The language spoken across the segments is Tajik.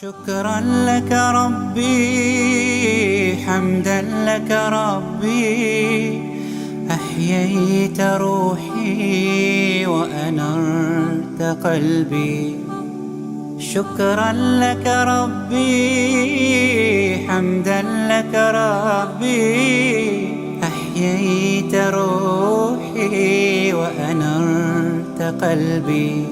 شكرا لك ربي، حمدا لك ربي، أحييت روحي وأنرت قلبي. شكرا لك ربي، حمدا لك ربي، أحييت روحي وأنرت قلبي.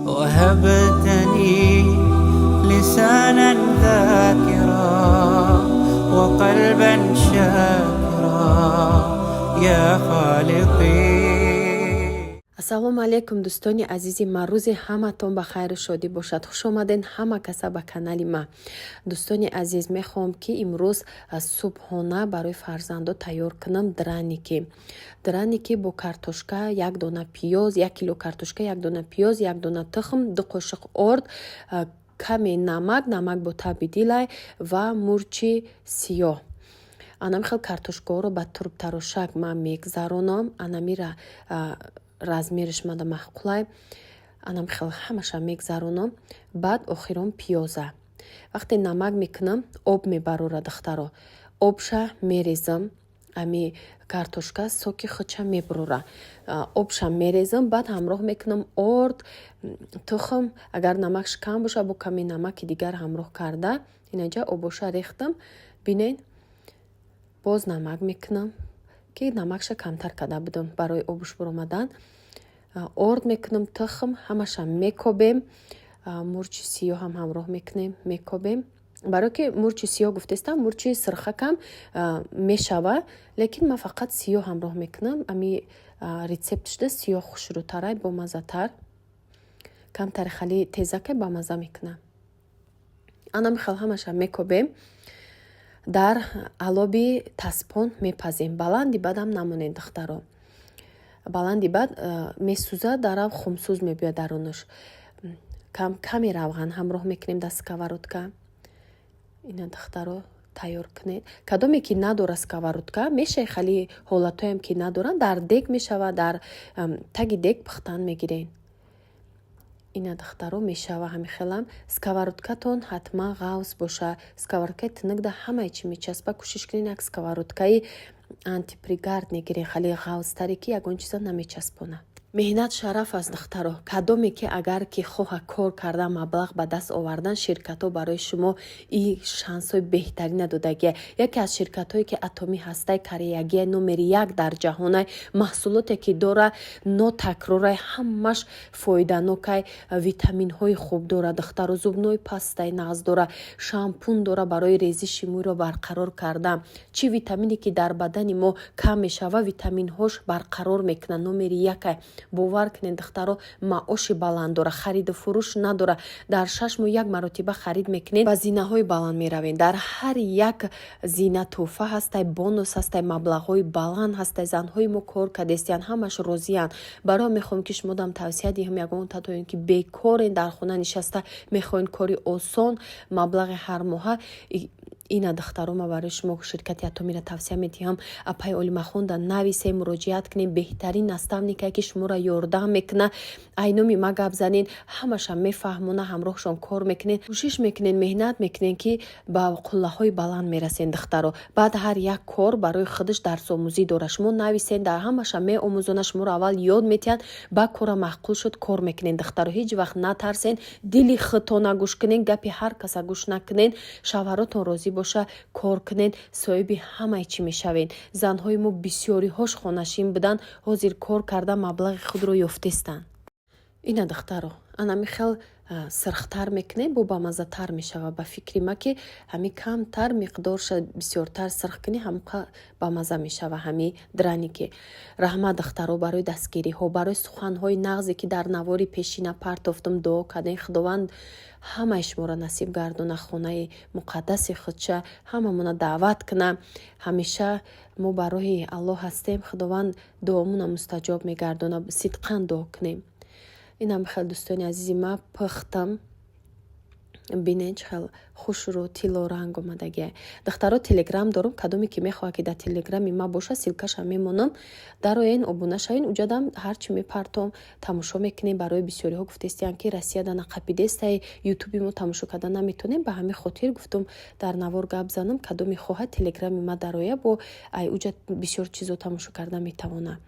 وهبتني لسانا ذاكرا وقلبا شاكرا يا خالقي. ассалому алейкум дӯстони азизи ма, рӯзи ҳаматон ба хайру шодӣ бошад. хуш омаден ҳама каса ба канали ма. дӯстони азиз, мехоҳам ки имрӯз субҳона барои фарзандо тайёр кунам драники бо картошка, 1 дона пиёз, 1 кило картошка, 1 дона пиёз, 1 дона тухм, 2 қошиқ орд, каме намак бо таби дилай ва мурчи сиёҳ. анамихел картошкаҳоро ба турбтарошак ман мегзаронам. анамира размериш мада маҳқулай. анамихел ҳамаша мегзаронам. баъд охирон пиёза. вақте намак мекунам, об мебарора духтаро. обша мерезам. ами картошка соки худша мебарора. обша мерезам. баъд ҳамроҳ мекунам орд, тухм. агар намакш кам боша, бо ками намаки дигар ҳамроҳ карда, инаҷа обоша рехтам. бинен, боз намак мекунам ки намакша камтар карда будам барои обуш буромадан. орд мекунам, тухм, ҳамаша мекобем. мурчи сиёҳ ҳам ҳамроҳ мекунем, мекобем. барое ки мурчи сиёҳ гуфтестам, мурчи сирхакам мешава, лекин ман фақат сиёҳ ҳамроҳ мекунам. ами рецептшда сиёҳ хушрӯтарай, бомазатар. камтари хали тезаке ба маза мекунам. анамихел ҳамаша мекобем. дар алоби таспон мепазем. баланди бадам намонед духтаро. баланди бад месӯзад, дарав хумсӯз мебиёд дарунаш. каме равған ҳамроҳ мекунем дар сковородка. ина духтаро тайёр кунед. кадоме ки надора сковородка, мешаи хали ҳолатоям ки надоранд, дар дег мешава, дар таги дег пухтан мегирен. ина духтаро мешава ҳамихелам. сковородкатон ҳатман ғавз боша. сковородкаи тинукда ҳамаи чӣ мечаспа. кӯшиш кунед як сковородкаи антипригард мегирен, хали ғавзтаре ки ягон чиза намечаспона. меҳнат шараф аст духтаро. кадоме ки агар ки хоҳа кор карда маблағ ба даст овардан, ширкатҳо барои шумо и шансҳои беҳтарина додагия. яке аз ширкатҳое ки атоми ҳастаи кореягия номери 1 дар ҷаҳонай, маҳсулоте ки дора нотакрорай, ҳамаш фоиданокай, витаминҳои хуб дора духтаро. зубной пастаи нағз дора, шампун дора барои резиши мӯйро барқарор карда. чӣ витамине ки дар бадани мо кам мешава, витаминҳош барқарор мекунад. номери 1. бовар кунед духтаро, маоши баланд дора, хариду фурӯш надора. дар 6 моҳ 1 маротиба харид мекунед, ба зинаҳои баланд меравед. дар ҳар як зина туҳфа ҳастай, бонус ҳастай, маблағҳои баланд ҳастай. занҳои мо кор кардестиян, ҳамаш розиян. барои мехоҳам ки шумодам тавсия диҳам, ягон татоен ки бекорен, дар хона нишаста мехоҳен кори осон, маблағи ҳар моҳа. ина духтарома барои шумо ширкати атомира тавсия медиҳам. апай олимахонда нависем, муроҷиат кунем. беҳтарин наставникае ки шуморо ёрдам мекуна. айноми ма гап занен, ҳамаша мефаҳмона, ҳамроҳшон кор мекунен. кӯшиш мекунен, меҳнат мекунен ки ба қуллаҳои баланд мерасен духтаро. баъд ҳар як кор барои худаш дарсомӯзӣ дора. шумо нависен, дар ҳамаша меомӯзона. шуморо аввал ёд метиҳад, ба кора маъқул шуд, кор мекунен духтаро. ҳеҷ вақт натарсен, дили худтона гӯш кунен, гапи ҳар каса гӯш накунен. шавҳаротон розӣ боша, кор кунед, соҳиби ҳамаи чӣ мешавед. занҳои мо бисёриҳош хонашин буданд, ҳозир кор карда маблағи худро ёфтестанд. ина духтаро, анамихел сирхтар мекунед, бо бамазатар мешава. ба фикри ма ки ҳами камтар миқдорша бисёртар сирх кунӣ, ҳамқа бамаза мешава ҳами драники. раҳмат духтаро барои дастгириҳо, барои суханҳои нағзе ки дар навори пешина партофтум. дуо кардем худованд ҳамаи шуморо насиб гардона, хонаи муқаддаси худша ҳамамона даъват куна. ҳамеша мо барои аллоҳ ҳастем. худованд дуомуна мустаҷоб мегардона. сидқан дуо кунем. инам хел дӯстони азизи ма пухтам. бинен чӣ хел хушрӯ тиллоранг омадагия. Духтаро телеграм дорум, кадоме ки мехоҳад ки дар телеграми ма боша силкаша мемонам. Дароен обуна шавен, уҷадам ҳарчи мепартом тамошо мекунем. Барои бисёриҳо гуфтестиян ки Россия дана қапидестай ютуби мо тамошо карда наметонем. Ба ҳамин хотир гуфтум дар навор гап занам, кадоме хоҳад телеграми ма дароя бо ай уҷад бисёр чизо тамошо карда метавона.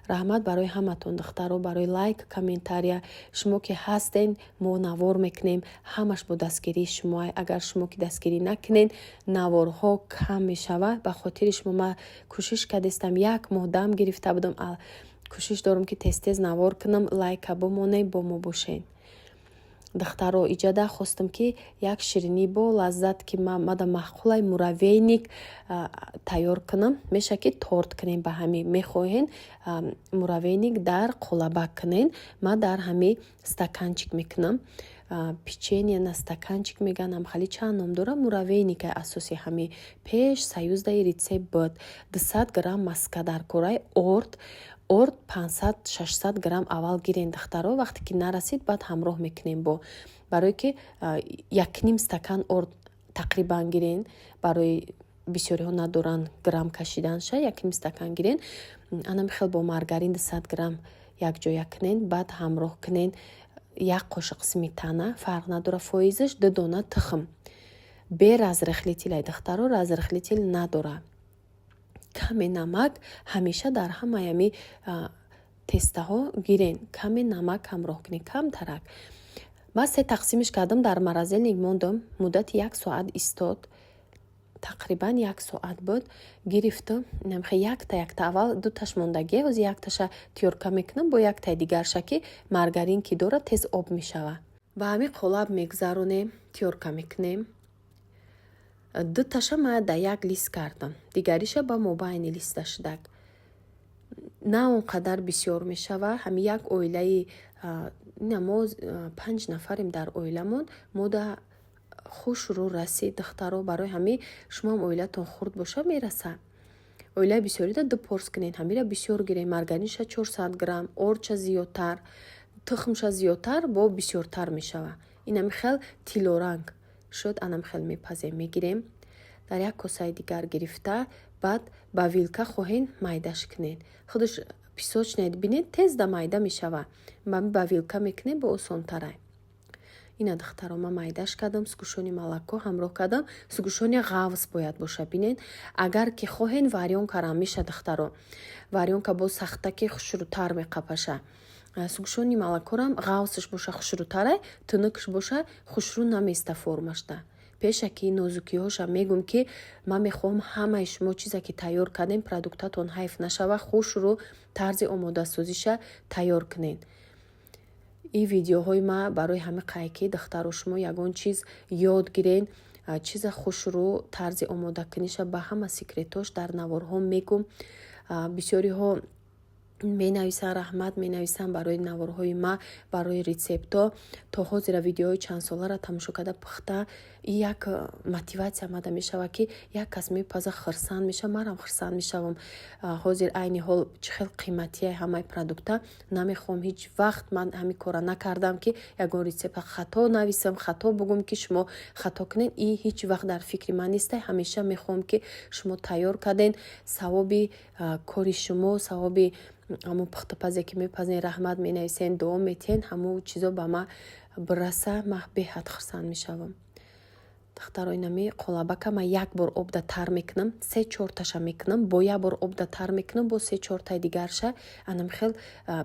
раҳмат барои ҳаматон духтаро, барои лайк, комментария. Шумо ки ҳастен, мо навор мекунем, ҳамаш бо дастгирии шумо. Агар шумо ки дастгирӣ накунен, наворҳо кам мешава. Ба хотири шумо ма кӯшиш кардестам, 1 моҳ дам гирифта будам. Кӯшиш дорам ки тез навор кунам, лайка бомонем, бо мо бошен. духтаро иҷада хостам ки як ширинӣ бо лаззат ки мада маъқулай муравейник тайёр кунам. меша ки торт кунем. ба ҳами мехоҳен муравейник дар қолаба кунен. ма дар ҳами стаканчик мекунам. печенье на стаканчик меганам, хали чанд ном дора. муравейник асоси ҳами пеш саюздаи рецепт буд. 200 грамм маска дар кораи орд 500-600 грамм аввал гирен духтаро. вақте ки нарасид баъд ҳамроҳ мекунем бо барое ки 1/2 стакан орд тақрибан гирен. барои бисёриҳо надоранд грамм кашиданша 1/2 стакан гирен. ана михел бо маргарин 200 грамм якҷоя кунен. баъд ҳамроҳ кунен. 1 қошиқ сметана, фарқ надора фоизаш, 2 дона тухм. бе разрихлителай духтаро, разрихлител надора. каме намак ҳамеша дар ҳамаями тестаҳо гирен. каме намак ҳамроҳ кунен, кам тарак. ма 3 тақсимиш кардам, дар маразелник мондам. муддати 1 соат истод. тақрибан 1 соат буд. гирифтам. намхе якта аввал 2таш мондагия, ҳозир якташа тиёрка мекунам бо яктаи дигарша ки маргарин ки дора тез об мешава. ба ҳами қолаб мегзаронем, тиёрка мекунем. 2таша ма да 1 лист кардам. дигариша ба мобайни листа шудак. на он қадар бисёр мешава. ҳами як оилаи мо 5 нафарем дар оиламон. мо да хушрӯ расид духтаро. барои ҳами шумо ҳам оилатон хурд боша мераса. оилаи бисёрида 2 порс кунен. ҳамира бисёр гирен. маргариша 400 грамм, орча зиёдтар, тухмша зиёдтар бо бисёртар мешава. ина михел тиллоранг шуд. ана михел мепазем мегирем. дар як косаи дигар гирифта баъд ба вилка хоҳен майдаш кунен. худаш песочнед бинед тез да майда мешава. ба вилка мекунем бо осонтарай. ина духтаро ма майдаш кардам. с кушони молоко ҳамроҳ кардам. с кушони ғавз бояд боша. бинед агар ки хоҳен варёнкарам меша духтаро. варёнка бо сахта ки хушрӯтар меқапаша. с кушони молокорам ғавзш боша хушрӯтарай, тунукш боша хушрӯ наместа формашда. пеша ки нозукиҳоша мегум ки ман мехоҳам ҳамаи шумо чизе ки тайёр кардем продуктатон ҳайф нашава, хушрӯ тарзи омодасозиша тайёр кунен. ин видеоҳои ма барои ҳами қайки духтаро шумо ягон чиз ёд гирен. чиза хушрӯ тарзи омодакуниша ба ҳама секретош дар наворҳо мегум. бисёриҳо менависанд, раҳмат менависанд барои наворҳои ма, барои рецептҳо. то ҳозира видеоҳои чандсоларо тамошо карда пухта як мотиватсия мада мешава ки як кас мепаза хурсанд меша, манам хурсанд мешавам. ҳозир айни ҳол чӣ хел қиматияи ҳамаи продукта намехоҳам ҳеҷ вақт ман ҳамин кора накардам ки ягон рецепта хато нависам, хато бугум ки шумо хато кунен. и ҳеҷ вақт дар фикри ман нестай. ҳамеша мехоҳам ки шумо тайёр карден, савоби кори шумо, савоби ҳамун пухтупазе ки мепазен, раҳмат менависен, дуо метиҳен, ҳамун чизо ба ма бираса, ман беҳад хурсанд мешавам. духтаро инами қолабака ма 1 бор обда тар мекунам, 3-4 таша мекунам, бо 1 бор обда тар мекунам, бо 3-4 таи дигарша анам хел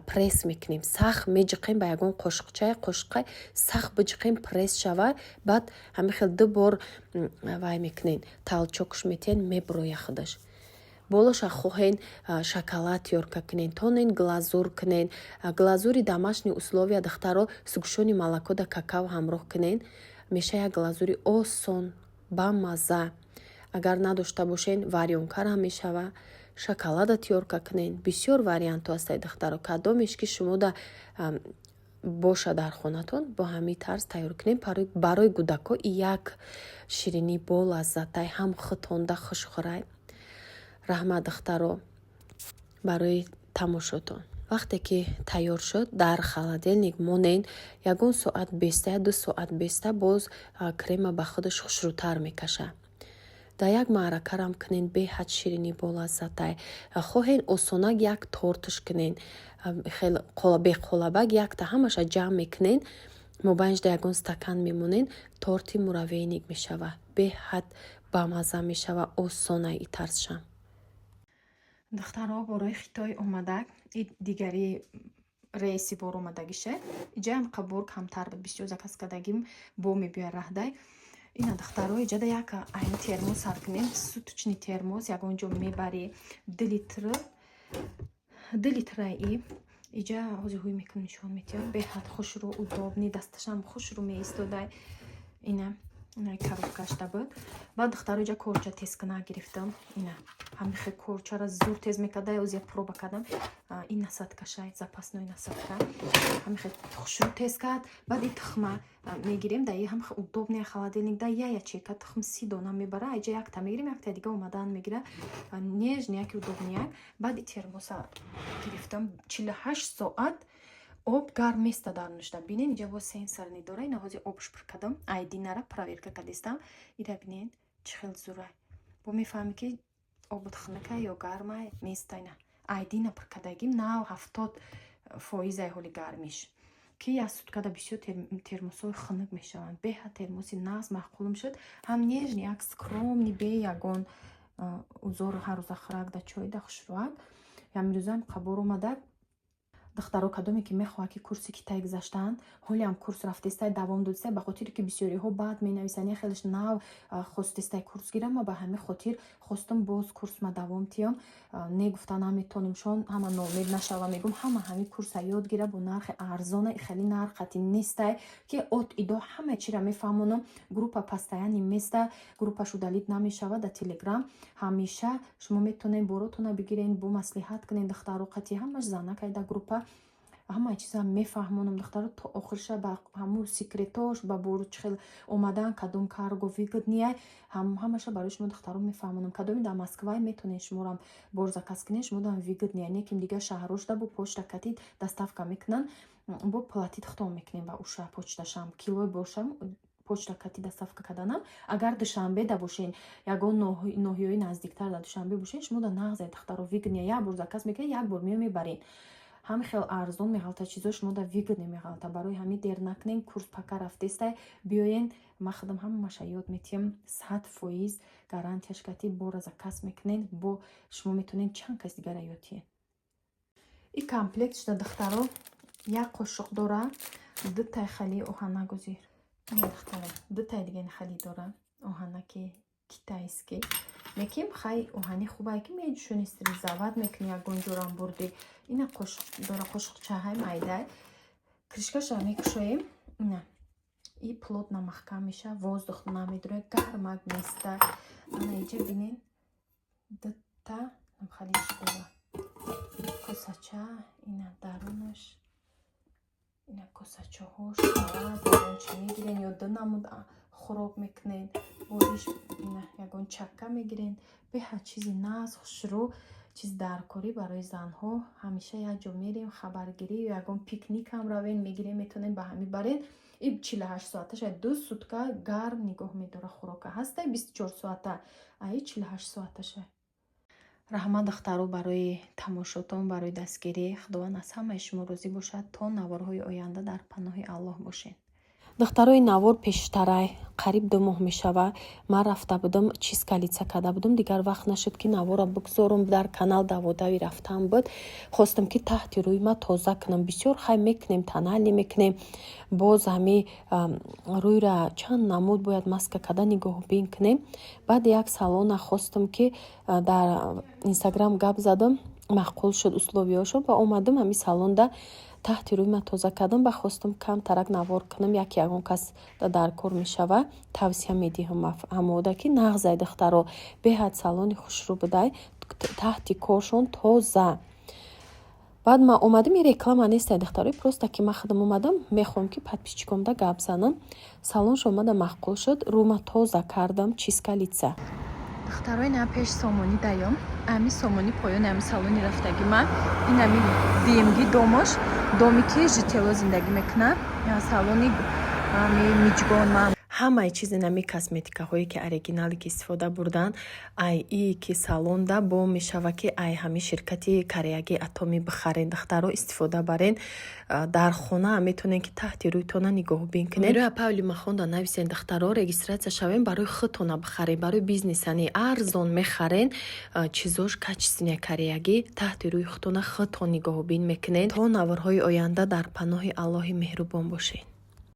пресс мекунем. сахт меҷиқем ба ягон қошиқа сахт биҷиқем, пресс шава. баъд ҳами хел 2 бор вай мекунен, талчокш метиҳен, меброя худаш. болоша хоҳен шоколад тиёрка кунен, тонен глазур кунен. глазури домашни условия духтаро с гӯшони молоко да какао ҳамроҳ кунен. меша як глазури осон ба мазза. агар надошта бошен варёнкар ҳам мешава. шоколада тиёрка кунен. бисёр вариантҳо ҳастаи духтаро. кадомеш ки шумо да боша дар хонатон бо ҳамин тарз тайёр кунем. барои гудако як ширинӣ бо лаззатай, ҳам хитонда хушхӯрай. раҳмат духтаро барои тамошотон. вақте ки тайёр шуд дар холодильник монен 1 соат беста 2 соат беста боз крема ба худаш хушрӯтар мекаша. дар як маъракарам кунен беҳад ширинӣ болаззатай. хоҳен осонак як тортиш кунен беқолабак якта ҳамаша ҷамъ мекунен мобайнҷда 1 стакан мемонен торти муравейник мешава. беҳад бамаза мешава осона и тарсшам. духтарҳо бораи Хитой омадак дигари рейси бор омадагише иҷаам қабур камтар буд бисёр закаскадагим бо мебиёр раҳдай ина духтарҳо иҷада як айни термос ҳар кунем сутучни термос ягонҷо мебари 2 литраи иҷа ҳозир ҳуй мекунам нишон метиёр беҳад хушрӯ удобни дасташам хушрӯ меистодай ина коробкашда буд. баъд духтаро иҷа корча тезкунак гирифтам. ина ҳамихе корчара зур тез мекардай озия проба кардам. ин насадкашай запасной насадка ҳамихе хушрӯ тез кард. баъд и тухма мегирем да и ҳамихе удобни холодильник да я чека тухм 30 дона мебара иҷа якта мегирем якта дига омадан мегира нежни яки удобни як. баъд и термоса гирифтам 48 соат об гарм места дар нушта бинен иҷа бо сенсорни дора ина ҳозир обш пур кардам айдинара проверка кардистам ира бинен чӣ хел зурай бо мефаҳмӣ ки обут хунукай ё гармай места ина айдина пур кардагим нав 70% ҳоли гармиш ки як суткада бисёр термосҳои хунук мешаванд. беҳад термоси нағз маъқулум шуд ҳам нежни як скромни бе ягон узор ҳаррӯза хӯрак да чой да хушрӯак ямирӯзам қабур омадак. духтаро кадоме ки мехоҳад ки курси китай гузаштаанд ҳолиам курс рафтестай давом додистай ба хотире ки бисёриҳо баъд менависанд я хелаш нав хостестай курс гирам ма ба ҳамин хотир хостам боз курсма давом тиём негуфта наметонем шон ҳама ноумед нашава мегум ҳамин курса ёд гира бо нархи арзона хеле нарх қатъи нестай ки от идо ҳама чира мефаҳмонам группа постоянни места группа шудалит намешава да телеграм ҳамеша шумо метонед боротона бигирен бо маслиҳат кунед духтаро қатъи ҳамаш занакай да группа ҳама чиза мефаҳмонам духтаро то охирша ба ҳамун секретош ба бору чихел омадан кадом карго выгоднияй ҳамаша барои шумо духтаро мефаҳмонам кадоми дар москвай метонед шуморам бор заказ кунед шумодан выгоднияй не ким дига шаҳрошда бо почта катид доставка мекунанд бо платит хитом мекунем ба уша почташам килой бошам почта кати доставка карданам агар душанбе да бошен ягон ноҳиёи наздиктар да душанбе бошен шумо да нағзе духтаро выгоднияй як бор заказ мекунед як бор меё мебарен ҳам хел арзон меғалта чизо шумо да выгодне меғалта барои ҳамин дер накунен курс пака рафтестай биёен ма худам ҳамаша ёд метиҳам 100% гарантияш кати бора заказ мекунен бо шумо метонед чанд кас дигара ётиен и комплект шуда духтаро як қошуқ дора 2 тай хали оҳана гузир духтаро 2 тай дигани хали дора оҳанаки китайский меким хай оҳани хубай ки меҷӯшонистри завад мекуни ягонҷорам бурди ина қошуқ дора қошуқчаҳай майдай кришкаша мекушоем ина и плотно маҳкам меша воздух намедуре гармак места ана иҷа бинен 2 та намхалиш дора косача ина дарунаш ина косачаҳош ягончи мегирен ё 2 намуд хӯрок мекунен бориш ина ягон чакка мегирен беҳад чизи нағз хушрӯ чиз даркорӣ барои занҳо ҳамеша якҷо мерем хабаргирӣ ё ягон пикникам равен мегирем метонем ба ҳами барен и 48 соаташа 2 сутка гарм нигоҳ медора хӯрока ҳастай 24 соата аи 48 соаташа. раҳмат духтаро барои тамошотон барои дастгирӣ худованд аз ҳамаи шумо розӣ бошад то наворҳои оянда дар паноҳи аллоҳ бошед. духтарои навор пештарай қариб 2 моҳ мешава ман рафта будам чизкалица карда будам дигар вақт нашуд ки навора бигзорам дар канал даводави рафтан буд хостам ки таҳти рӯи ма тоза кунам бисёр хай мекунем танали мекунем боз ҳами рӯйра чанд намуд бояд маска карда нигоҳубин кунем баъд як салона хостам ки дар инстаграм гап задам маъқул шуд условиёшо ва омадам ҳами салонда таҳти рӯи ма тоза кардам ба хостам камтарак навор кунам ягон кас дар кор мешава тавсия медиҳам ҳамода ки нағзай духтаро беҳад салони хушрӯ будай таҳти коршон тоза баъд ма омадам и реклама нестай духтаро просто ки ма худам омадам мехоҳам ки подписчикомда гап занам салонш омада маъқул шуд рӯма тоза кардам чизкалица духтарои на пеш сомонӣ даём ами сомонӣ поёни ами салони рафтагӣ ман ин ами дмг домош доми ки житело зиндагӣ мекунам салони ами миҷгон ман ҳамаи чизи нами косметикаҳое ки оригинали ки истифода бурдан ай и ки салонда бо мешава ки ай ҳами ширкати кореягӣ атоми бихарен духтаро истифода барен дар хона метонен ки таҳти рӯйтона нигоҳубин кунен мироя павли махонда нависен духтаро регистратсия шавен барои худтона бихарен барои бизнесани арзон мехарен чизош качествения кореягӣ таҳти рӯи худтона худтон нигоҳубин мекунен то наврҳои оянда дар паноҳи аллоҳи меҳрубон бошед.